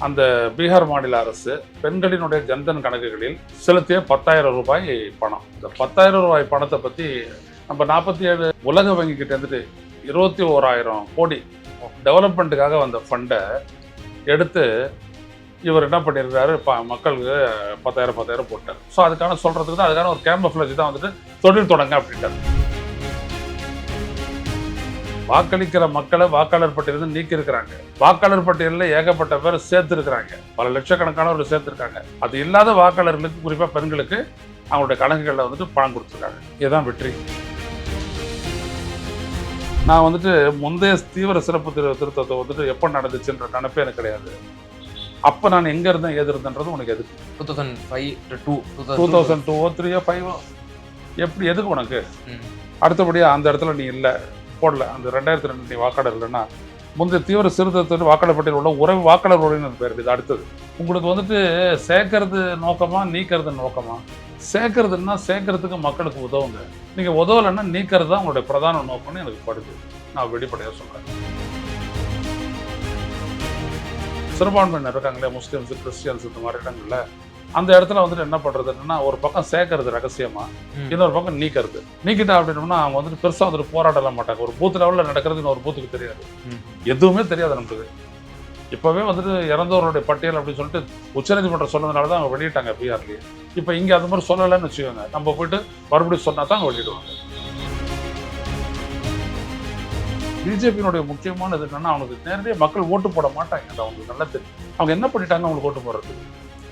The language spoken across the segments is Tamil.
அந்த பீகார் மாநில அரசு பெண்களினுடைய ஜன்தன் கணக்குகளில் செலுத்திய 10,000 ரூபாய் பணம். இந்த 10,000 ரூபாய் பணத்தை பற்றி நம்ம 47 உலக வங்கி கிட்ட இருந்துட்டு 21,000 கோடி டெவலப்மெண்ட்டுக்காக வந்த ஃபண்டை எடுத்து இவர் என்ன பண்ணியிருக்காரு, மக்களுக்கு 10,000 போட்டார். ஸோ அதுக்கான சொல்கிறதுக்கு தான் அதுக்கான ஒரு கேம்பஃப்ளேஜ் தான் வந்துட்டு தொழில் தொடங்க அப்படின்ட்டார். வாக்களிக்கிற மக்களை வாக்காளர் பட்டியலிருந்து நீக்கி இருக்கிறாங்க. வாக்காளர் பட்டியலில் ஏகப்பட்ட பேர் சேர்த்துருக்கிறாங்க, பல லட்சக்கணக்கானவர்கள் சேர்த்துருக்காங்க. அது இல்லாத வாக்காளர்களுக்கு, குறிப்பாக பெண்களுக்கு அவங்களுடைய கணக்குகளில் வந்துட்டு பணம் கொடுத்துருக்காங்க. இதுதான் வெற்றி. நான் வந்துட்டு முந்தைய தீவிர சிறப்பு திருத்தத்தை வந்துட்டு எப்போ நடந்துச்சுன்ற கணப்பே எனக்கு கிடையாது. அப்போ நான் எங்கே இருந்தேன் ஏது இருந்தேன்றது உனக்கு எதுக்கு? 2002 3 5 எப்படி எதுக்கு உனக்கு? அடுத்தபடியாக அந்த இடத்துல நீ இல்லை போடல, அந்த 2002 நீ வாக்காளர் இல்லைன்னா முந்தைய தீவிர சிறுத்தத்தில் வாக்காளர் பட்டியல் உள்ள உறவு வாக்காளர் உறவினர் பேர். இது அடுத்தது உங்களுக்கு வந்துட்டு சேர்க்கறது நோக்கமா நீக்கிறது நோக்கமா? சேர்க்கறதுன்னா சேர்க்கறதுக்கு மக்களுக்கு உதவுங்க. நீங்கள் உதவலைன்னா நீக்கிறது தான் உங்களுடைய பிரதான நோக்கம்னு எனக்கு படுது. நான் வெளிப்படையாக சொல்கிறேன். சிறுபான்மையினர் இருக்காங்களே, முஸ்லீம்ஸு, கிறிஸ்டியன்ஸ், இந்த மாதிரி இடங்கள்ல அந்த இடத்துல வந்துட்டு என்ன பண்ணுறதுன்னா, ஒரு பக்கம் சேர்க்கறது ரகசியமா, இன்னொரு பக்கம் நீக்கிறது. நீக்கிட்டா அப்படின்னோம்னா அவங்க வந்துட்டு பெருசாக வந்துட்டு போராடலாம் மாட்டாங்க. ஒரு பூத் லெவலில் நடக்கிறது இன்னொரு பூத்துக்கு தெரியாது, எதுவுமே தெரியாது நம்மளுக்கு. இப்போவே வந்துட்டு இறந்தவருடைய பட்டியல் அப்படின்னு சொல்லிட்டு உச்சநீதிமன்றம் சொன்னதுனால தான் அவங்க வெளியிட்டாங்க பீகார்லேயே. இப்போ இங்கே அது மாதிரி சொல்லலைன்னு வச்சுக்கோங்க, நம்ம போயிட்டு மறுபடியும் சொன்னால் தான் அவங்க வெளியிடுவாங்க. பிஜேபியினுடைய முக்கியமானது என்னன்னா, அவனுக்கு நேரடியாக மக்கள் ஓட்டு போட மாட்டாங்க. அது அவங்களுக்கு நல்லா தெரியும். அவங்க என்ன பண்ணிட்டாங்க அவங்களுக்கு ஓட்டு போடுறதுக்கு.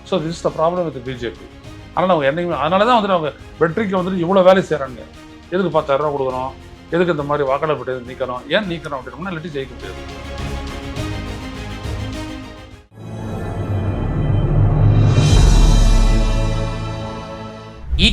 So this is the problem with BJP. அதனால் அவங்க என்னைக்குமே, அதனால தான் வந்துட்டு அவங்க வெற்றிக்கு வந்துட்டு இவ்வளோ வேலை செய்கிறாங்க. எதுக்கு 10,000 ரூபா கொடுக்கணும், எதுக்கு இந்த மாதிரி வாக்காளர் பட்டியல் நீக்கணும், ஏன் நீக்கணும் அப்படின்னா இல்லாட்டி ஜெயிக்க முடியாது.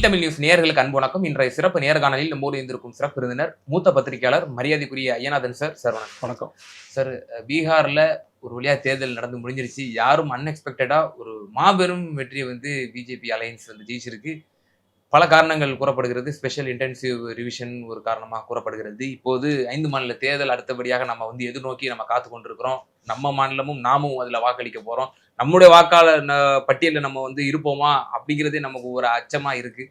தமிழ் நியூஸ் நேயர்களுக்கு அன்பு வணக்கம். இன்றைய சிறப்பு நேர்காணலில் நம்மோடு இருந்திருக்கும் சிறப்பு விருந்தினர் மூத்த பத்திரிகையாளர் மரியாதைக்குரிய ஐயநாதன் சார். சார் வணக்கம். சார், பீகார்ல ஒரு வழியா தேர்தல் நடந்து முடிஞ்சிருச்சு. யாரும் அன்எக்ஸ்பெக்டடா ஒரு மாபெரும் வெற்றியை பிஜேபி அலையன்ஸ் ஜெயிச்சிருக்கு. பல காரணங்கள் கூறப்படுகிறது. ஸ்பெஷல் இன்டென்சிவ் ரிவிஷன் ஒரு காரணமாக கூறப்படுகிறது. இப்போது 5 மாநில தேர்தல் அடுத்தபடியாக நம்ம எதிர்நோக்கி நம்ம காத்து கொண்டிருக்கிறோம். நம்ம மாநிலமும் நாமும் அதுல வாக்களிக்க போறோம். நம்முடைய வாக்காளர் பட்டியலில் நம்ம இருப்போமா அப்படிங்கிறதே நமக்கு ஒரு அச்சமா இருக்கு.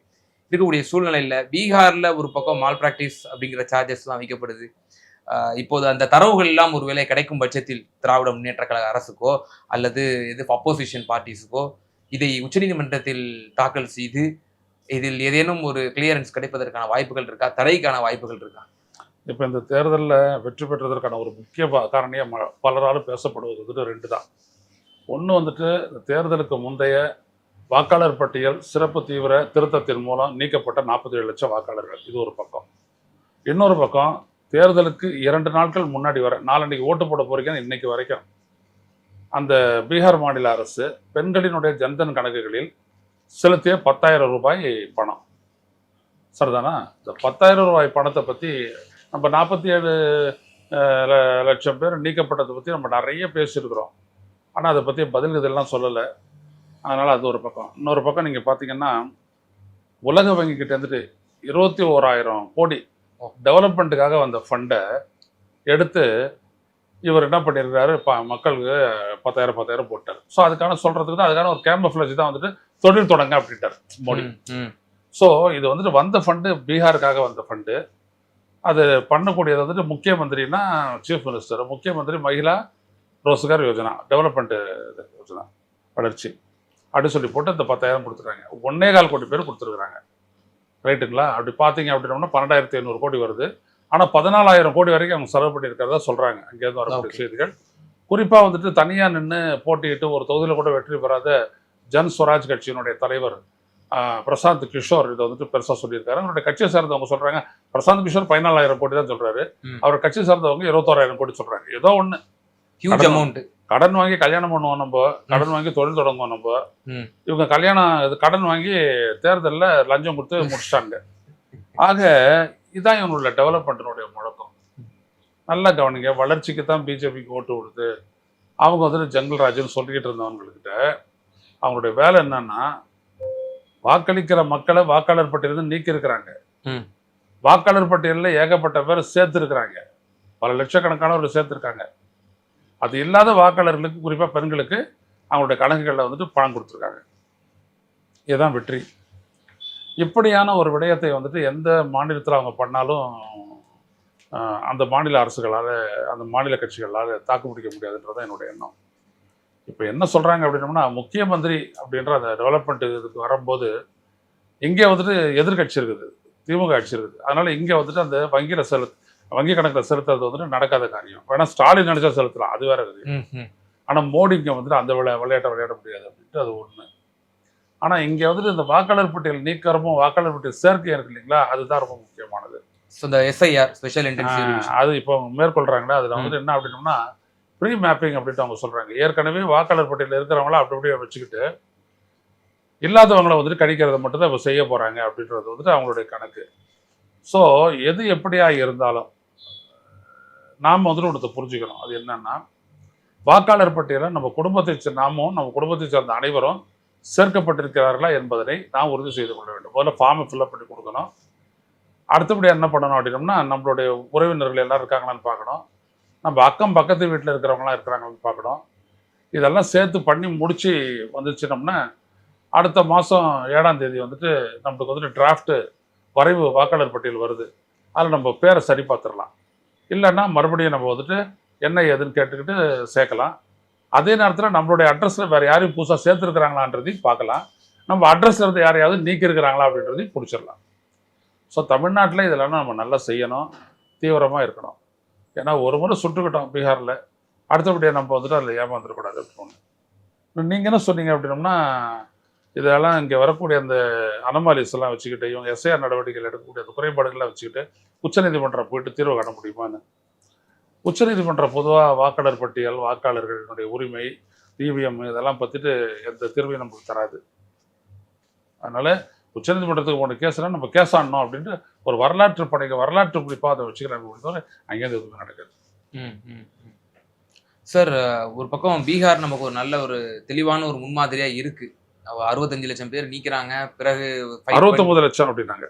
இருக்கக்கூடிய சூழ்நிலையில பீகார்ல ஒரு பக்கம் மால் பிராக்டிஸ் அப்படிங்கிற சார்ஜஸ் எல்லாம் வைக்கப்படுது. இப்போது அந்த தரவுகள் எல்லாம் ஒருவேளை கிடைக்கும் பட்சத்தில் திராவிட முன்னேற்ற கழக அரசுக்கோ அல்லது அப்போசிஷன் பார்ட்டிஸுக்கோ இதை உச்சநீதிமன்றத்தில் தாக்கல் செய்து இதில் ஏதேனும் ஒரு கிளியரன்ஸ் கிடைப்பதற்கான வாய்ப்புகள் இருக்கா, தடைக்கான வாய்ப்புகள் இருக்கா? இப்போ இந்த தேர்தலில் வெற்றி பெற்றதற்கான ஒரு முக்கிய காரணியாக பலராலும் பேசப்படுவது 2 தான். ஒன்று வந்துட்டு இந்த தேர்தலுக்கு முந்தைய வாக்காளர் பட்டியல் சிறப்பு தீவிர திருத்தத்தின் மூலம் நீக்கப்பட்ட 47 லட்சம் வாக்காளர்கள், இது ஒரு பக்கம். இன்னொரு பக்கம் தேர்தலுக்கு 2 நாட்கள் முன்னாடி வர, நாளன்னைக்கு ஓட்டு போட போறீங்கன்னு இன்னைக்கு வரைக்கும் அந்த பீகார் மாநில அரசு பெண்களினுடைய ஜன்தன் கணக்குகளில் செலுத்திய 10,000 ரூபாய் பணம். சரிதானா? இந்த 10,000 ரூபாய் பணத்தை பற்றி நம்ம 47 லட்சம் பேர் நீக்கப்பட்டதை பற்றி நம்ம நிறைய பேசியிருக்கிறோம். ஆனால் அதை பற்றி பதில் இதெல்லாம் சொல்லலை. அதனால் அது ஒரு பக்கம். இன்னொரு பக்கம் நீங்கள் பார்த்தீங்கன்னா, உலக வங்கி கிட்ட இருந்துட்டு 21,000 கோடி டெவலப்மெண்ட்டுக்காக வந்த ஃபண்டை எடுத்து இவர் என்ன பண்ணியிருக்காரு, மக்களுக்கு 10,000 போட்டார். ஸோ அதுக்கான சொல்கிறதுக்கு தான் அதுக்கான ஒரு கேம்பஃப்ளேஜ் தான் வந்துட்டு தொழில் தொடங்க அப்படின்ட்டார் மோடி. ஸோ இது வந்த ஃபண்டு பீகாருக்காக வந்த ஃபண்டு. அது பண்ணக்கூடியது முக்கிய மந்திரினா சீஃப் மினிஸ்டர், முக்கிய மந்திரி மகிழா ரோஸ்கார் யோஜனா, டெவலப்மெண்ட் யோஜனா, வளர்ச்சி அப்படின்னு சொல்லி போட்டு இந்த 10,000 கொடுத்துருக்காங்க. 1.25 கோடி பேர் கொடுத்துருக்குறாங்க. ரைட்டுங்களா? அப்படி பார்த்தீங்க அப்படின்னோம்னா 12,500 கோடி வருது. ஆனால் 14,000 கோடி வரைக்கும் அவங்க செலவு பண்ணியிருக்கிறதா சொல்கிறாங்க அங்கேருந்து வரக்கூடிய செய்திகள். குறிப்பாக தனியாக நின்று போட்டியிட்டு ஒரு தொகுதியில் கூட வெற்றி பெறாத ஜன் ஸ்வராஜ் கட்சியினுடைய தலைவர் பிரசாந்த் கிஷோர் இதை பெருசாக சொல்லியிருக்காரு. அவருடைய கட்சியை சார்ந்தவங்க சொல்கிறாங்க பிரசாந்த் கிஷோர் 14,000 கோடி தான் சொல்கிறாரு. அவர் கட்சி சார்ந்தவங்க 21,000 கோடி சொல்கிறாங்க. ஏதோ ஒன்று கடன் வாங்கி கல்யாணம் பண்ணுவோம், நம்ம கடன் வாங்கி தொழில் தொடங்குவோம் நம்ம. இவங்க கடன் வாங்கி தேர்தலில் லஞ்சம் கொடுத்து முடிச்சிட்டாங்க. ஆக இதுதான் இவங்களோட டெவலப்மெண்ட்டினுடைய முழக்கம். நல்லா கவனிங்க. வளர்ச்சிக்கு தான் பிஜேபிக்கு ஓட்டு கொடுத்து அவங்க ஜங்கல் ராஜ்னு சொல்லிக்கிட்டு இருந்தவங்கக்கிட்ட அவங்களுடைய வேலை என்னன்னா, வாக்களிக்கிற மக்களை வாக்காளர் பட்டியலிருந்து நீக்கி இருக்கிறாங்க. வாக்காளர் பட்டியலில் ஏகப்பட்ட பேர் சேர்த்துருக்கிறாங்க, பல லட்சக்கணக்கானவர்கள் சேர்த்துருக்காங்க. அது இல்லாத வாக்காளர்களுக்கு, குறிப்பாக பெண்களுக்கு அவங்களுடைய கணக்குகளில் வந்துட்டு பணம் கொடுத்துருக்காங்க. இதுதான் வெற்றி. இப்படியான ஒரு விடயத்தை வந்துட்டு எந்த மாநிலத்தில் அவங்க பண்ணாலும் அந்த மாநில அரசுகளால், அந்த மாநில கட்சிகளால் தாக்கு பிடிக்க முடியாதுன்றதான் என்னுடைய எண்ணம். இப்போ என்ன சொல்கிறாங்க அப்படின்னோம்னா, முக்கிய மந்திரி அப்படின்ற அந்த டெவலப்மெண்ட் இதுக்கு வரும்போது இங்கே வந்துட்டு எதிர்கட்சி இருக்குது, திமுக ஆட்சி இருக்குது. அதனால் இங்கே வந்துட்டு அந்த வங்கி கணக்கில் செலுத்துறது வந்துட்டு நடக்காத காரியம். வேணா ஸ்டாலின் நினைச்சா செலுத்தலாம், அது வேற இருக்குது. ஆனால் மோடி இங்கே வந்துட்டு அந்த விளையாட்டை விளையாட முடியாது அப்படின்ட்டு அது ஒன்று. ஆனால் இங்கே வந்துட்டு இந்த வாக்காளர் பட்டியல் நீக்கறமும் வாக்காளர் பட்டியல் சேர்க்கை இருக்கு இல்லைங்களா, அதுதான் ரொம்ப முக்கியமானது. இந்த எஸ்ஐஆர் ஸ்பெஷல் இன்டென்சிவ் அது இப்போ மேற்கொள்கிறாங்களா, அதில் வந்துட்டு என்ன அப்படின்னோம்னா ப்ரீ மேப்பிங் அப்படின்ட்டு அவங்க சொல்கிறாங்க. ஏற்கனவே வாக்காளர் பட்டியலில் இருக்கிறவங்கள அப்படி அப்படியே வச்சுக்கிட்டு இல்லாதவங்களை வந்துட்டு கணிக்கிறத மட்டும் தான் இப்போ செய்ய போகிறாங்க அப்படின்றது வந்துட்டு அவங்களுடைய கணக்கு. ஸோ எது எப்படியா இருந்தாலும் நாம் வந்துட்டு ஒன்றத்தை புரிஞ்சுக்கணும். அது என்னன்னா, வாக்காளர் பட்டியலில் நம்ம குடும்பத்தை சேர்ந்த அனைவரும் சேர்க்கப்பட்டிருக்கிறார்களா என்பதனை நாம் உறுதி செய்து கொள்ள வேண்டும். முதல்ல ஃபார்மை ஃபில்அப் பண்ணி கொடுக்கணும். அடுத்தபடியாக என்ன பண்ணணும் அப்படின்னோம்னா, நம்மளுடைய உறவினர்கள் எல்லோரும் இருக்காங்களான்னு பார்க்கணும். நம்ம அக்கம் பக்கத்து வீட்டில் இருக்கிறவங்களாம் இருக்கிறாங்களான்னு பார்க்கணும். இதெல்லாம் சேர்த்து பண்ணி முடித்து வந்துச்சுனோம்னா, அடுத்த மாதம் 7ஆம் தேதி வந்துட்டு நம்மளுக்கு வந்துட்டு டிராஃப்ட்டு வரைவு வாக்காளர் பட்டியல் வருது. அதில் நம்ம பேரை சரி பார்த்துடலாம். இல்லைன்னா மறுபடியும் நம்ம வந்துட்டு என்ன ஏதுன்னு கேட்டுக்கிட்டு சேர்க்கலாம். அதே நேரத்தில் நம்மளுடைய அட்ரஸில் வேறு யாரையும் புதுசாக சேர்த்துருக்குறாங்களான்றதையும் பார்க்கலாம். நம்ம அட்ரஸில் இருந்து யாரையாவது நீக்கியிருக்கிறாங்களா அப்படின்றதையும் பிடிச்சிடலாம். ஸோ தமிழ்நாட்டில் இதெல்லாம் நம்ம நல்லா செய்யணும், தீவிரமாக இருக்கணும். ஏன்னா ஒரு முறை சுட்டுக்கிட்டோம் பீகாரில், அடுத்தபடியாக நம்ம வந்துட்டு அதில் ஏமாந்துடக்கூடாது அப்படின்னு. நீங்கள் என்ன சொன்னீங்க அப்படின்னோம்னா, இதெல்லாம் இங்கே வரக்கூடிய அந்த அனமாலிஸ் எல்லாம் வச்சுக்கிட்டு இவங்க எஸ்ஐஆர் நடவடிக்கைகள் எடுக்கக்கூடிய அந்த குறைபாடுகள்லாம் வச்சுக்கிட்டு உச்சநீதிமன்றம் போயிட்டு தீர்வு காண முடியுமான்னு. உச்சநீதிமன்றம் பொதுவாக வாக்காளர் பட்டியல், வாக்காளர்களுடைய உரிமை, இவிஎம் இதெல்லாம் பற்றிட்டு எந்த தீர்வையும் நமக்கு தராது. அதனால் உச்சநீதிமன்றத்துக்கு போன கேஸ்னால் நம்ம கேஸ் ஆடணும் அப்படின்ட்டு ஒரு வரலாற்று குறிப்பாக அதை வச்சுக்கிறாங்க. அங்கேருந்து எதுவுமே நடக்குது. சார், ஒரு பக்கம் பீகார் நமக்கு ஒரு நல்ல ஒரு தெளிவான ஒரு முன்மாதிரியாக இருக்குது. 65 லட்சம் பேர் நீக்கிறாங்க, பிறகு 69 லட்சம் அப்படின்னாங்க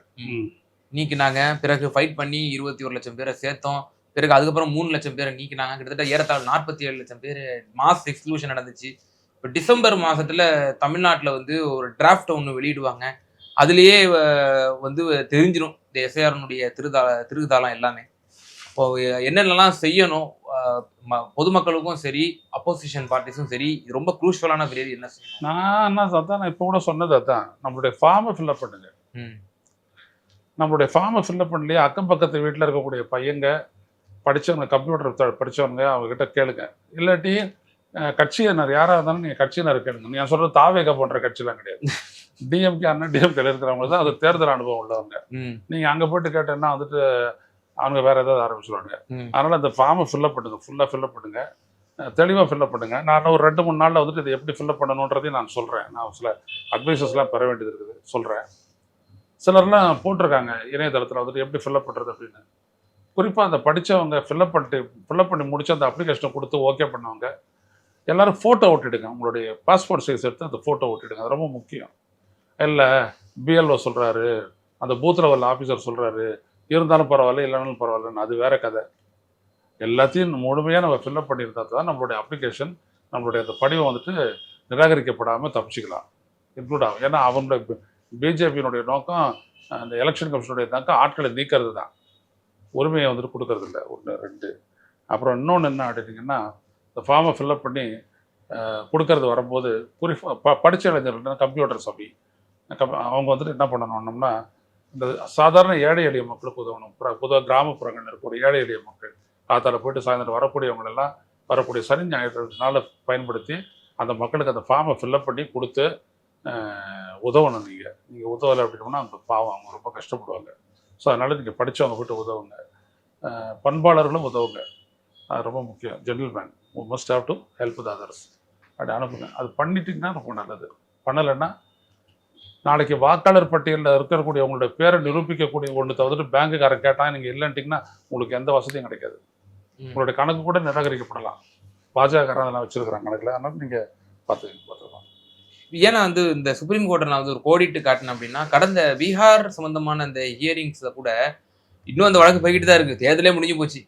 நீக்கினாங்க, பிறகு ஃபைட் பண்ணி 21 லட்சம் பேரை சேர்த்தோம், பிறகு அதுக்கப்புறம் 3 லட்சம் பேரை நீக்கினாங்க. கிட்டத்தட்ட ஏறத்தாழ 47 லட்சம் பேர் மாஸ் எக்ஸ்க்ளூஷன் நடந்துச்சு. இப்போ டிசம்பர் மாதத்தில் தமிழ்நாட்டில் வந்து ஒரு டிராஃப்ட் ஒன்று வெளியிடுவாங்க. அதுலேயே வந்து தெரிஞ்சிடும் இந்த எஸ்ஐஆர்னுடைய திருதாளம் எல்லாமே. இப்போ என்னென்னலாம் செய்யணும், பொதுமக்களுக்கும் சரி அப்போசிஷன் பார்ட்டிஸும் சரி, இது ரொம்ப குரூஷியலான பீரியட். என்ன செய்யணும்? நான் இப்போ கூட சொன்னது அதான், நம்மளுடைய ஃபார்மை ஃபில்அப் பண்ணுங்க. நம்மளுடைய ஃபார்மை ஃபில்அப் பண்ணலையே அக்கம் பக்கத்து வீட்டில் இருக்கக்கூடிய பையங்க படித்தவங்க, கம்ப்யூட்டர் படித்தவங்க, அவங்ககிட்ட கேளுங்க. இல்லாட்டி கட்சியினர் யாராக இருந்தாலும் நீங்கள் கட்சியினர் கேளுங்க. நீங்கள் சொல்கிறது தாவேகா போன்ற கட்சியெலாம் கிடையாது. டிஎம்கே டிஎம்கேல இருக்கிறவங்க தான் அது தேர்தல் அனுபவம் உள்ளவங்க. நீங்கள் அங்கே போயிட்டு கேட்டேன்னா வந்துட்டு அவங்க வேறு ஏதாவது ஆரம்பிச்சுடுவாங்க. அதனால் அந்த ஃபார்மை ஃபில்அப் பண்ணுங்க, ஃபுல்லாக ஃபில்அப் பண்ணுங்கள், தெளிவாக ஃபில்அப் பண்ணுங்கள். நான் ஒரு 2-3 நாளில் வந்துட்டு இதை எப்படி ஃபில்அப் பண்ணணுன்றதையும் நான் சொல்கிறேன். நான் சில அட்வைசஸ்லாம் பெற வேண்டியது இருக்குது, சொல்கிறேன். சிலர்லாம் போட்டிருக்காங்க இணையதளத்தில் வந்துட்டு எப்படி ஃபில்அப் பண்ணுறது அப்படின்னு. குறிப்பாக அந்த படித்தவங்க ஃபில்அப் பண்ணி முடிச்சு அந்த அப்ளிகேஷனை கொடுத்து ஓகே பண்ணவங்க எல்லோரும் ஃபோட்டோ ஓட்டிடுங்க. உங்களுடைய பாஸ்போர்ட் சைஸ் எடுத்து அந்த ஃபோட்டோ ஓட்டிடுங்க. அது ரொம்ப முக்கியம். இல்லை பிஎல்ஓ சொல்கிறாரு, அந்த பூத் லெவல் ஆஃபீஸர் சொல்கிறாரு, இருந்தாலும் பரவாயில்ல இல்லைனாலும் பரவாயில்லன்னு, அது வேறு கதை. எல்லாத்தையும் முழுமையாக நம்ம ஃபில்அப் பண்ணியிருந்தா தான் நம்மளுடைய அப்ளிகேஷன், நம்மளுடைய அந்த படிவம் வந்துட்டு நிராகரிக்கப்படாமல் தப்பிச்சிக்கலாம், இன்க்ளூட் ஆகும். ஏன்னா அவங்களுடைய பிஜேபியினுடைய நோக்கம், அந்த எலெக்ஷன் கமிஷனுடைய நோக்கம் ஆட்களை நீக்கிறது தான், உரிமையை வந்துட்டு கொடுக்கறது இல்லை. 1 2 அப்புறம் இன்னொன்று என்ன அப்படின்னா, இந்த ஃபார்மை ஃபில்அப் பண்ணி கொடுக்கறது வரும்போது குறிப்பாக படித்த இளைஞர்கள் கம்ப்யூட்டர் சபி அவங்க வந்துட்டு என்ன பண்ணணும்னா, இந்த சாதாரண ஏழை எளிய மக்களுக்கு உதவணும். பொதுவாக கிராமப்புறங்கள் இருக்கக்கூடிய ஏழை எளிய மக்கள் காத்தால போயிட்டு சாயந்தரம் வரக்கூடியவங்களெல்லாம் வரக்கூடிய சனி ஞாயிற்றுனால பயன்படுத்தி அந்த மக்களுக்கு அந்த ஃபார்மை ஃபில்அப் பண்ணி கொடுத்து உதவணும். நீங்கள் உதவலை அப்படின்னோம்னா அந்த பாவம் அவங்க ரொம்ப கஷ்டப்படுவாங்க. ஸோ அதனால் நீங்கள் படித்தவங்க போய்ட்டு உதவுங்க, பண்பாளர்களும் உதவுங்க. அது ரொம்ப முக்கியம். Gentleman must have to help the others அப்படி அனுப்புங்க. அது பண்ணிட்டீங்கன்னா ரொம்ப நல்லது. பண்ணலைன்னா நாளைக்கு வாக்காளர் பட்டியலில் இருக்கக்கூடிய உங்களுடைய பேரை நிரூபிக்கக்கூடிய ஒன்று தவிர்த்து பேங்குக்காரன் கேட்டால் நீங்கள் இல்லைன்ட்டிங்கன்னா உங்களுக்கு எந்த வசதியும் கிடைக்காது. உங்களுடைய கணக்கு கூட நிராகரிக்கப்படலாம். பாஜகக்காரன் அதெல்லாம் வச்சுருக்கிறாங்க கணக்கில். அதனால் நீங்கள் பார்த்துக்கலாம். ஏன்னா வந்து இந்த சுப்ரீம் கோர்ட்டை நான் வந்து ஒரு கோடிட்டு காட்டினேன் அப்படின்னா, கடந்த பீகார் சம்பந்தமான அந்த ஹியரிங்ஸில் கூட இன்னும் அந்த வழக்கு போய்கிட்டு தான் இருக்குது. தேர்தலே முடிஞ்சு போச்சு.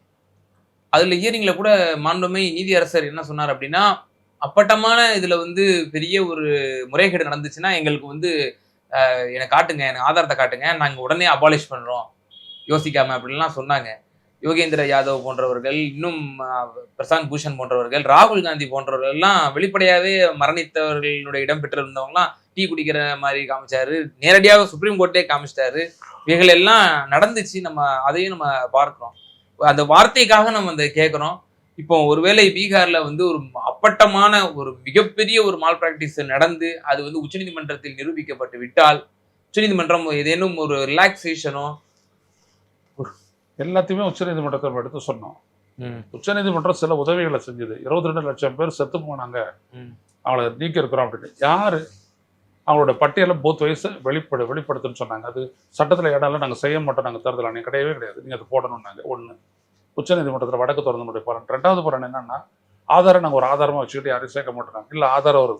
அதில் ஹியரிங்கில் கூட மாண்புமை நீதியரசர் என்ன சொன்னார் அப்படின்னா, அப்பட்டமான இதுல வந்து பெரிய ஒரு முறைகேடு நடந்துச்சுன்னா எங்களுக்கு வந்து எனக்கு காட்டுங்க, எனக்கு ஆதாரத்த காட்டுங்க. நாங்க உடனே அபாலிஷ் பண்றோம். யோசிக்காம அப்படின்லாம் சொன்னாங்க. யோகேந்திர யாதவ் போன்றவர்கள், இன்னும் பிரசாந்த் பூஷன் போன்றவர்கள், ராகுல் காந்தி போன்றவர்கள் எல்லாம் வெளிப்படையாவே மரணித்தவர்களுடைய இடம் பெற்றிருந்தவங்கலாம் டீ குடிக்கிற மாரி காமிச்சாரு. நேரடியாக சுப்ரீம் கோர்ட்டே காமிச்சிட்டாரு. இவைகள் எல்லாம் நடந்துச்சு. நம்ம அதையும் நம்ம பார்க்கிறோம். அந்த வார்த்தைக்காக நம்ம அந்த கேட்கிறோம். இப்போ ஒருவேளை பீகார்ல வந்து ஒரு அப்பட்டமான ஒரு மிகப்பெரிய ஒரு மால் பிராக்டிஸ் நடந்து அது வந்து உச்சநீதிமன்றத்தில் நிரூபிக்கப்பட்டு விட்டால், உச்சநீதிமன்றம் ஏதேனும் ஒரு ரிலாக்சேஷனோ எல்லாத்தையுமே உச்சநீதிமன்றத்தை நம்ம எடுத்து சொன்னோம். ம், உச்சநீதிமன்றம் சில உதவிகளை செஞ்சது. 22 லட்சம் பேர் செத்து போனாங்க, ம், அவங்கள நீக்கி இருக்கிறோம் அப்படின்னு. யாரு அவங்களோட பட்டியலை போத் வயசு வெளிப்படுத்துன்னு சொன்னாங்க. அது சட்டத்தில் இடம் இல்லை, நாங்கள் செய்ய மாட்டோம், நாங்கள் தேர்தல் ஆணையம் கிடையவே கிடையாது, நீங்கள் அது போடணும்னாங்க. ஒன்று, உச்சநீதிமன்றத்தில் வடக்கு தொடர்ந்தனுடைய பலன். ரெண்டாவது பலன் என்னன்னா, ஆதாரம் நாங்கள் ஒரு ஆதாரமாக வச்சுக்கிட்டு யாரையும் சேர்க்க மாட்டோம். இல்லை ஆதாரம் ஒரு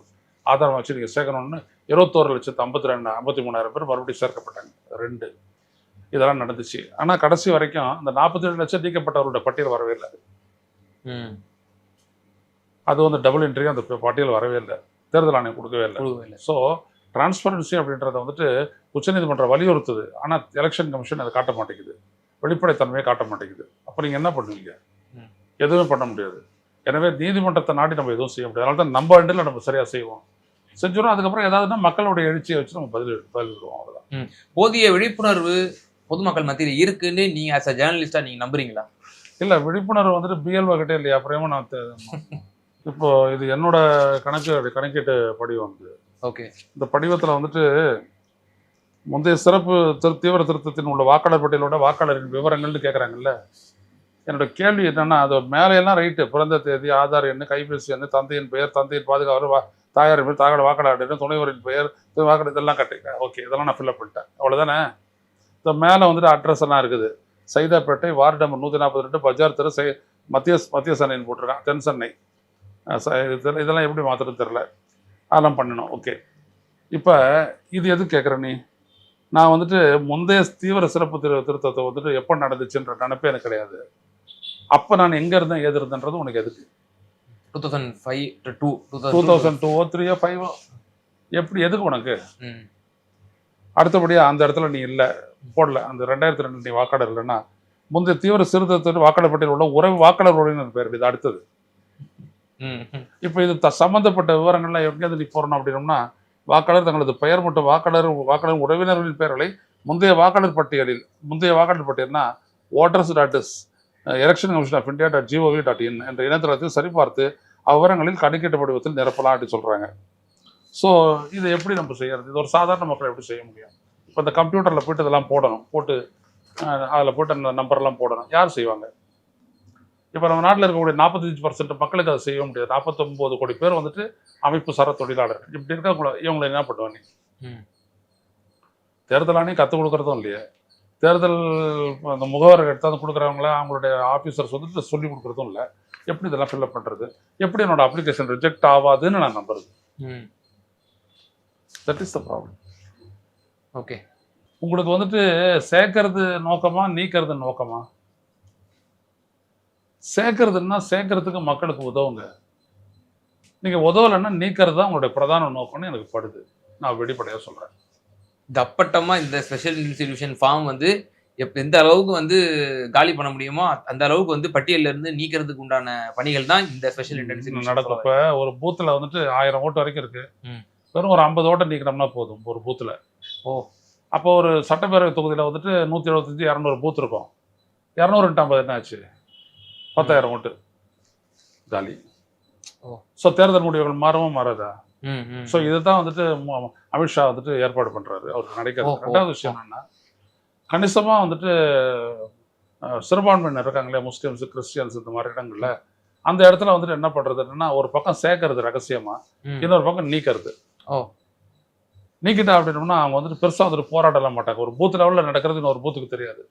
ஆதாரமாக வச்சு நீங்கள் சேர்க்கணும்னு 21,52,53,000 பேர் மறுபடியும் சேர்க்கப்பட்டாங்க. 2 இதெல்லாம் நடந்துச்சு. ஆனால் கடைசி வரைக்கும் அந்த 47 லட்சம் நீக்கப்பட்டவருடைய பட்டியல் வரவே இல்லை. ம். அது வந்து டபுள் என்ட்ரி, அந்த பட்டியல் வரவே இல்லை, தேர்தல் ஆணையம் கொடுக்கவே இல்லை. குழுவில. ஸோ டிரான்ஸ்பரன்சி அப்படின்றத வந்துட்டு உச்சநீதிமன்றம் வலியுறுத்துது. ஆனால் எலெக்ஷன் கமிஷன் அதை காட்ட மாட்டேங்குது, வெளிப்படைத்தன்மையை காட்ட மாட்டேங்குது. அப்போ நீங்கள் என்ன பண்ணுவீங்க? ம். எதுவுமே பண்ண முடியாது. எனவே நீதிமன்றத்தை நாடி நம்ம எதுவும் செய்ய முடியாது. அதனால தான் நம்ம எண்டில் நம்ம சரியாக செய்வோம், செஞ்சிடும். அதுக்கப்புறம் ஏதாவதுன்னா மக்களுடைய எழுச்சியை வச்சு நம்ம பதிலிடுவோம். அவ்வளோதான். போதிய விழிப்புணர்வு பொதுமக்கள் மத்தியில் இருக்குன்னு நீங்க ஆஸ் அ ஜேர்னலிஸ்டா நீங்க நம்புறீங்களா? இல்லை, விழிப்புணர்வு வந்துட்டு பிஎல்ஓ கிட்டே இல்லையா? அப்புறமா நான் இப்போ இது என்னோட கணக்கீட்டு படிவம். வந்து ஓகே. இந்த படிவத்தில் வந்துட்டு முந்தைய சிறப்பு தீவிர திருத்தத்தின் உள்ள வாக்காளர் பட்டியலோட வாக்காளரின் விவரங்கள்னு கேட்குறாங்கல்ல. என்னோட கேள்வி என்னன்னா, அது மேலையெல்லாம் ரைட்டு, பிறந்த தேதி, ஆதார் எண், கைபேசி எண், தந்தையின் பெயர், தந்தையின் பாதுகாவலர், தாயாரின் பெயர், தாயோட வாக்காளர், துணைவரின் பெயர், வாக்காளர், இதெல்லாம் கட்டிருக்கேன். ஓகே, இதெல்லாம் நான் ஃபில்அப் பண்ணிட்டேன், அவ்வளோதானே. இந்த மேலே வந்துட்டு அட்ரஸ் எல்லாம் இருக்குது. சைதாப்பேட்டை, வார்டு நம்பர் 142, பஜார் தெரு, மத்திய சென்னைன்னு போட்டிருக்கேன், தென் சென்னை. இதெல்லாம் எப்படி மாற்றுறது தெரில, அதெல்லாம் பண்ணணும். ஓகே, இப்போ இது எது கேட்குற நீ? நான் வந்துட்டு முந்தைய தீவிர சிறப்பு திருத்தத்தை வந்துட்டு எப்போ நடந்துச்சுன்ற நினைப்பே எனக்கு கிடையாது. அப்போ நான் எங்கே இருந்தேன், ஏது இருந்தேன்றது உனக்கு எதுக்கு? 2005 to 2002 3 5 எப்படி, எதுக்கு உனக்கு? அடுத்தபடியாக அந்த இடத்துல நீ இல்லை, போடல, அந்த 2002 நீ வாக்காளர் இல்லைன்னா முந்தைய தீவிர சிறுத்தை வாக்காளர் பட்டியல் உள்ள உறவு வாக்காளர் உறவினர் பேர். இது அடுத்தது. இப்போ இது சம்பந்தப்பட்ட விவரங்கள்லாம் எங்கேயாவது நீ போறணும் அப்படின்னோம்னா, வாக்காளர் தங்களது பெயர் மற்றும் வாக்காளர் உறவினர்களின் பெயர்களை முந்தைய வாக்காளர் பட்டியல்னா voters.is election commission of India .gov.in என்ற இணையதளத்தில் சரிபார்த்து அவ்விவரங்களில் கணக்கீட்டு படிவத்தில் நிரப்பலாம் அப்படின்னு சொல்றாங்க. ஸோ இதை எப்படி நம்ம செய்யறது? இது ஒரு சாதாரண மக்கள் எப்படி செய்ய முடியும்? இப்போ இந்த கம்ப்யூட்டரில் போயிட்டு இதெல்லாம் போட்டு அதில் போட்டு அந்த நம்பர்லாம் போடணும், யார் செய்வாங்க? இப்போ நம்ம நாட்டில் இருக்கக்கூடிய 45% மக்களுக்கு அதை செய்ய முடியாது. 49 கோடி பேர் வந்துட்டு அமைப்பு சாரா தொழிலாளர்கள். இப்படி இருக்கவங்கள இவங்களை என்ன பண்ணுவாங்க? தேர்தல் ஆணையம் கற்றுக் கொடுக்குறதும் இல்லையே, தேர்தல் அந்த முகவர்கள் எடுத்தாந்து கொடுக்குறவங்கள அவங்களுடைய ஆஃபீஸர்ஸ் வந்துட்டு சொல்லி கொடுக்குறதும் இல்லை. எப்படி இதெல்லாம் ஃபில்அப் பண்ணுறது? எப்படி என்னோட அப்ளிகேஷன் ரிஜெக்ட் ஆகாதுன்னு நான் நம்புறது? That is the problem. Okay, உங்களுக்கு வந்துட்டு சேர்க்கறது நோக்கமா, நீக்கிறது நோக்கமா? சேர்க்கறதுன்னா சேர்க்கறதுக்கு மக்களுக்கு உதவுங்க. நீங்க உதவலைன்னா நீக்கிறது தான் உங்களுடைய பிரதான நோக்கம்னு எனக்கு படுது. நான் வெளிப்படையாக சொல்றேன். இந்த அப்பட்டமா இந்த ஸ்பெஷல் இன்ஸ்டிடியூஷன் ஃபார்ம் வந்து எந்த அளவுக்கு வந்து காலி பண்ண முடியுமோ அந்த அளவுக்கு வந்து பட்டியல்ல இருந்து நீக்கிறதுக்கு உண்டான பணிகள் தான் இந்த ஸ்பெஷல் இன்டென்சிவ் நடக்கப்ப. ஒரு பூத்துல வந்துட்டு 1000 ஓட்டு வரைக்கும் இருக்கு. வெறும் ஒரு 50 ஓட்டை நீக்கினோம்னா போதும் ஒரு பூத்துல. அப்போ ஒரு சட்டப்பேரவை தொகுதியில வந்துட்டு 175 200 பூத் இருக்கும். 200 என்ன ஆச்சு? 10,000 ஓட்டு காலி. ஸோ தேர்தல் முடிவுகள் மாறவும் மாறாதா? ஸோ இதுதான் வந்துட்டு அமித்ஷா வந்துட்டு ஏற்பாடு பண்றாரு, அவருக்கு நடக்கிறது. ரெண்டாவது விஷயம் என்னன்னா, கணிசமா வந்துட்டு சிறுபான்மையினர் இருக்காங்களே, முஸ்லிம்ஸ், கிறிஸ்டியன்ஸ், இந்த மாதிரி இடங்கள்ல அந்த இடத்துல வந்துட்டு என்ன பண்றதுன்னா, ஒரு பக்கம் சேர்க்கறது ரகசியமா, இன்னொரு பக்கம் நீக்கிறது. நீக்கிட்டா அப்படின்னோம்னா அவங்க வந்துட்டு பெருசா வந்துட்டு போராடலாம் மாட்டாங்க. ஒரு பூத் லெவலில் நடக்கிறது இன்னொரு பூத்துக்கு தெரியாது,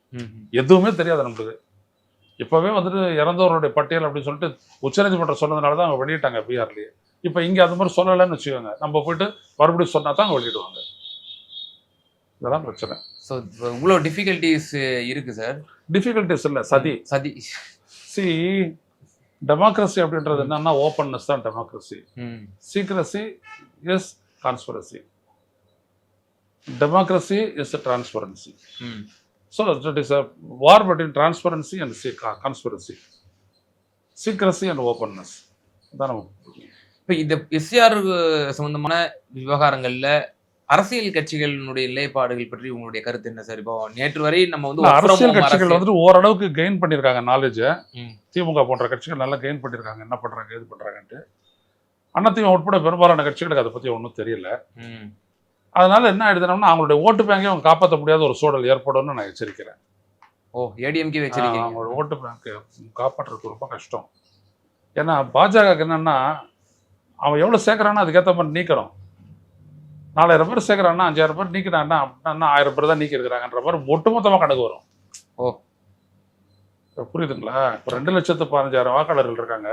எதுவுமே தெரியாது நம்மளுக்கு. இப்பவே வந்துட்டு இறந்தவருடைய பட்டியல் அப்படின்னு சொல்லிட்டு உச்சநீதிமன்றம் சொன்னதுனால தான் அவங்க வெளியிட்டாங்க பீகார்லயே. இப்போ இங்கே அது மாதிரி சொல்லலைன்னு வச்சுக்கோங்க, நம்ம போயிட்டு மறுபடியும் சொன்னா தான் அவங்க வெளியிடுவாங்க. இதெல்லாம் பிரச்சனை. ஸோ இவ்வளோ டிஃபிகல்ட்டிஸ் இருக்கு சார். டிஃபிகல்ட்டிஸ் இல்லை, சதி. சதி. சி, டெமோக்ரஸி அப்படின்றது என்னன்னா ஓப்பன்னஸ் தான் democracy. Secrecy is conspiracy. Democracy is transparency. So it is a war between transparency and conspiracy, secrecy and openness தான் நமக்கு. இப்போ இந்த எஸ்ஆர் சம்பந்தமான விவகாரங்கள்ல அரசியல் கட்சிகளினுடைய நிலைப்பாடுகள் பற்றி உங்களுடைய கருத்து என்ன சார்? இப்போ நேற்று வரை நம்ம வந்து அரசியல் கட்சிகள் வந்துட்டு ஓரளவுக்கு கெயின் பண்ணியிருக்காங்க நாலேஜை. திமுக போன்ற கட்சிகள் நல்லா கெயின் பண்ணியிருக்காங்க, என்ன பண்றாங்க எது பண்றாங்கன்ட்டு. அதிமுக உட்பட பெரும்பாலான கட்சிகளுக்கு அதை பத்தி ஒன்றும் தெரியல. அதனால என்ன ஆயிடுதுன்னா அவங்களுடைய ஓட்டு பேங்கை அவங்க காப்பாற்ற முடியாத ஒரு சூழல் ஏற்படும்னு நான் எச்சரிக்கிறேன். ஏடிஎம்கே வச்சிருக்கீங்க. அவங்களோட ஓட்டு பேங்க் காப்பாற்றுறது ரொம்ப கஷ்டம். ஏன்னா பாஜகவுக்கு என்னன்னா அவன் எவ்வளவு சேர்க்கறானோ அதுக்கேற்ற மாதிரி நீக்கணும். 4000 பேர் சேர்க்கறான்னா 5000 பேர் நீக்கினான்னா 1000 பேர் தான் நீக்கி இருக்கிறாங்கன்ற மாதிரி ஒட்டுமொத்தமாக கணக்கு வரும். புரியுதுங்களா? இப்போ 2,15,000 வாக்காளர்கள் இருக்காங்க.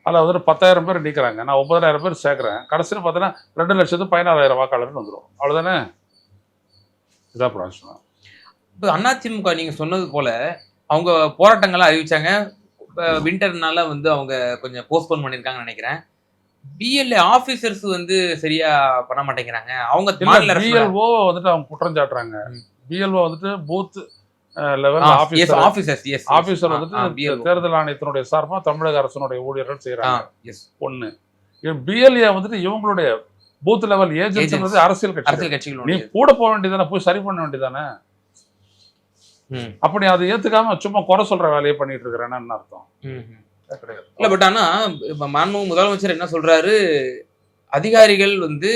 அதில் வந்துட்டு 10,000 பேர் நீக்கிறாங்க, நான் 9,000 பேர் சேர்க்குறேன். கடைசியில் பார்த்தீங்கன்னா 2,14,000 வாக்காளர்னு வந்துடும். அவ்வளோதானே? இதான் பிரச்சனை. இப்போ அதிமுக நீங்க சொன்னது போல அவங்க போராட்டங்கள்லாம் அறிவிச்சாங்க. விண்டர்னால வந்து அவங்க கொஞ்சம் போஸ்ட்போன் பண்ணியிருக்காங்கன்னு நினைக்கிறேன். பிஎல்ஏ ஆபீசர்ஸ் வந்து சரியா பண்ண மாட்டேங்கிறாங்க. அவங்க பிஎல்ஓ வந்துட்டு அவங்க குற்றம் சாட்டுறாங்க. பிஎல்ஓ வந்துட்டு பூத் லெவல் ஆபீசர் வந்துட்டு தேர்தல் ஆணையத்தினுடைய சார்பா தமிழக அரசினுடைய ஊழியர்கள் செய்யறாங்க. ஒண்ணு. பிஎல்ஏ வந்துட்டு இவங்களுடைய பூத் லெவல் ஏஜென்ட்ஸ் அரசியல் கட்சிகள். நீ கூட போக வேண்டியதானே, போய் சரி பண்ண வேண்டியதானே. அப்படி அதை ஏத்துக்காம சும்மா குறை சொல்ற வேலையை பண்ணிட்டு இருக்கிறேன்னு அர்த்தம் கிடையாது. இல்ல பட் ஆனா இப்ப மாண்புமிகு முதலமைச்சர் என்ன சொல்றாரு, அதிகாரிகள் வந்து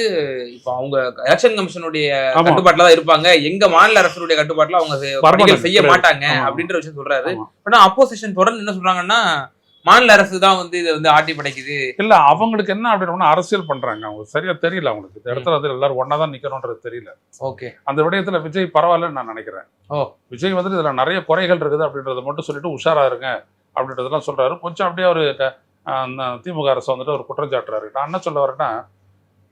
இப்ப அவங்க எலெக்ஷன் கமிஷனுடைய கட்டுப்பாட்டுல தான் இருப்பாங்க, எங்க மாநில அரசுடைய கட்டுப்பாட்டுல அவங்க செய்ய மாட்டாங்க அப்படின்ற விஷயம் சொல்றாரு. ஆனா அப்போசிஷன் தொடர்ந்து என்ன சொல்றாங்கன்னா மாநில அரசு தான் வந்து இதை வந்து ஆட்டி படைக்குது. இல்ல அவங்களுக்கு என்ன அப்படின்னா அரசியல் பண்றாங்க, அவங்க சரியா தெரியல. அவங்களுக்கு இந்த இடத்துல வந்து எல்லாரும் ஒன்னாதான் நிக்கணும்ன்றது தெரியல. ஓகே, அந்த விடயத்துல விஜய் பரவாயில்லன்னு நான் நினைக்கிறேன். விஜய் வந்துட்டு இதுல நிறைய குறைகள் இருக்குது அப்படின்றத மட்டும் சொல்லிட்டு உஷாரா இருங்க அப்படின்றதெல்லாம் சொல்றாரு. கொஞ்சம் அப்படியே ஒரு திமுக அரசு வந்துட்டு ஒரு குற்றம் சாட்டுறாரு. நான் என்ன சொல்ல வரேன்னா,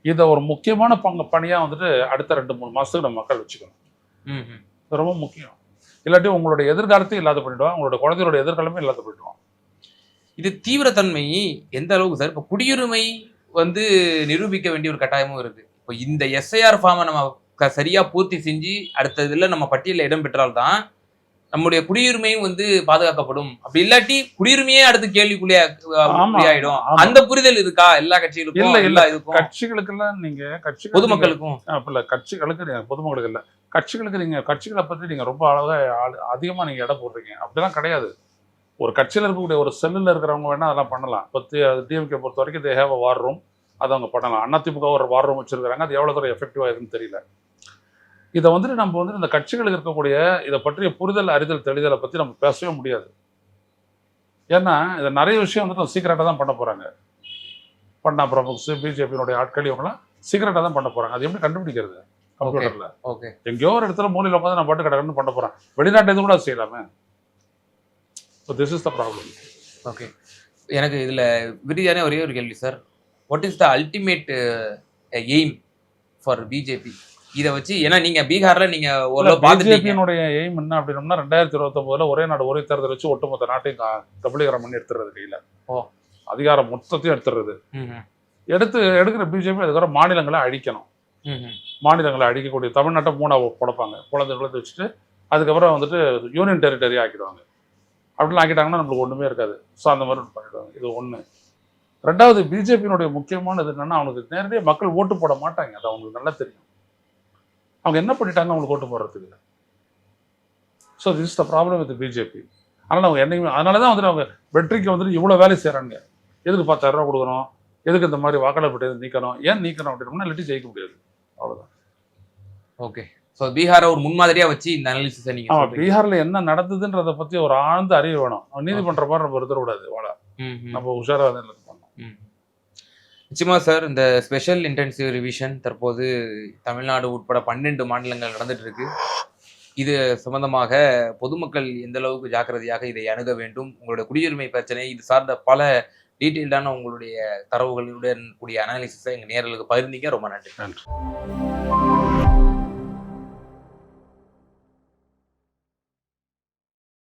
இதை ஒரு முக்கியமான பணியா வந்துட்டு அடுத்த 2-3 மாசத்துக்கு நம்ம மக்கள் வச்சுக்கணும். ரொம்ப முக்கியம். இல்லாட்டி உங்களுடைய எதிர்காலத்தையும் இல்லாத பண்ணிடுவாங்க, உங்களுடைய குழந்தையோட எதிர்காலமே இல்லாத போயிடுவாங்க. இது தீவிரத்தன்மை எந்த அளவுக்கு சார்? இப்போ குடியுரிமை வந்து நிரூபிக்க வேண்டிய ஒரு கட்டாயமும் இருக்கு. இப்போ இந்த எஸ்ஐஆர் ஃபார்மை நம்ம சரியா பூர்த்தி செஞ்சு அடுத்த இதுல நம்ம பட்டியலில் இடம் பெற்றால்தான் நம்முடைய குடியுரிமையும் வந்து பாதுகாக்கப்படும். அப்படி இல்லாட்டி குடியுரிமையே அடுத்து கேள்விக்குள்ளே ஆயிடும். அந்த புரிதல் இருக்கா எல்லா கட்சிகளுக்கும்? இல்ல கட்சிகளுக்கு எல்லாம் நீங்க பொதுமக்களுக்கும் கட்சிகளுக்கு பொதுமக்களுக்கு இல்ல கட்சிகளுக்கு நீங்க கட்சிகளை பத்தி நீங்க ரொம்ப அழகா அதிகமா நீங்க இடம் போடுறீங்க. அப்படிலாம் கிடையாது. ஒரு கட்சியில் இருக்கக்கூடிய ஒரு செல்லில் இருக்கிறவங்க வேணா அதெல்லாம் பண்ணலாம். இப்போ டிஎம்கே பொறுத்த வரைக்கும் they have a war room, அதை அவங்க பண்ணலாம். அதிமுக ஒரு வார் ரூம் வச்சிருக்காங்க, அது எவ்வளோ தூரம் எஃபெக்டிவா இருக்குன்னு தெரியல. இதை வந்துட்டு நம்ம வந்துட்டு இந்த கட்சிகளுக்கு இருக்கக்கூடிய இதை பற்றிய புரிதல் அறிதல் தெளிதலை பற்றி நம்ம பேசவே முடியாது. ஏன்னா இதை நிறைய விஷயம் வந்துட்டு சீக்கிரட்டாக தான் பண்ண போறாங்க. பண்ணா பிரமுக்ஸ் பிஜேபியினுடைய ஆட்கள் இவங்களாம் சீக்கிரட்டாக தான் பண்ண போறாங்க. அது எப்படி கண்டுபிடிக்கிறது? கம்ப்யூட்டர்ல எங்கேயோ ஒரு இடத்துல மூலையில் உட்காந்து நான் பாட்டு கடற்கன்னு பண்ண போறேன். வெளிநாட்டு இது கூட செய்யலாமே. So this is the problem. Okay. எனக்கு இதுல விரிவான ஒரே ஒரு கேள்வி sir. What is the ultimate aim for BJP? இதை வச்சு ஏன்னா நீங்க பீகார்ல நீங்க பிஜேபியினுடைய எய்ம் என்ன அப்படின்னா 2029 ஒரே நாடு ஒரே தேர்தல் வச்சு ஒட்டுமொத்த நாட்டையும் கபலீகரம் பண்ணி எடுத்துறது. கையில அதிகாரம் மொத்தத்தையும் எடுத்துறது. எடுக்கிற பிஜேபி அதுக்கப்புறம் மாநிலங்களை அழிக்கணும். மாநிலங்களை அழிக்கக்கூடிய தமிழ்நாட்டை 3ஆ புடப்பாங்க. குழந்தைகளை வச்சுட்டு அதுக்கப்புறம் வந்துட்டு யூனியன் டெரிட்டரி ஆக்கிடுவாங்க. அப்படிலாம் ஆக்கிட்டாங்கன்னா நம்மளுக்கு ஒன்றுமே இருக்காது. ஸோ அந்த மாதிரி பண்ணிடுவாங்க. இது ஒன்று. ரெண்டாவது, பிஜேபியினுடைய முக்கியமானது என்னன்னா அவனுக்கு நேரடியாக மக்கள் ஓட்டு போட மாட்டாங்க. அது அவங்களுக்கு நல்லா தெரியும். அவங்க என்ன பண்ணிட்டாங்க அவங்களுக்கு ஓட்டு போடுறதுக்கு. So this is the problem with BJP. அதனால் அவங்க என்னைக்குமே அதனால தான் வந்துட்டு அவங்க வெற்றிக்கு வந்துட்டு இவ்வளோ வேலை செய்கிறாங்க. எதுக்கு 10,000 ரூபா கொடுக்கணும், எதுக்கு இந்த மாதிரி வாக்காளர் பட்டியல் நீக்கணும், ஏன் நீக்கணும் அப்படின்னா இல்லாட்டி ஜெயிக்க முடியாது. அவ்வளோதான். ஓகே. ஸோ பீகாரை ஒரு முன்மாதிரியா வச்சு இந்த அனாலிசிஸை நீங்க பீகார்ல என்ன நடந்ததுன்றதை பத்தி ஒரு ஆழ்ந்த அறிவு வேணும். நீதிமன்ற மாதிரி நம்ம எடுத்துக்கூடாது. நம்ம உஷாரா பண்ணணும். நிச்சயமா சார். இந்த ஸ்பெஷல் இன்டென்சிவ் ரிவிஷன் தற்போது தமிழ்நாடு உட்பட 12 மாநிலங்கள் நடந்துட்டு இருக்கு. இது சம்பந்தமாக பொதுமக்கள் எந்த அளவுக்கு ஜாக்கிரதையாக இதை அணுக வேண்டும், உங்களுடைய குடியுரிமை பிரச்சனை இது சார்ந்த பல டீட்டெயில்டான உங்களுடைய தரவுகளுடன் கூடிய அனாலிசிஸை எங்கள் நேயர்களுக்கு பகிர்ந்தீங்க. ரொம்ப நன்றி.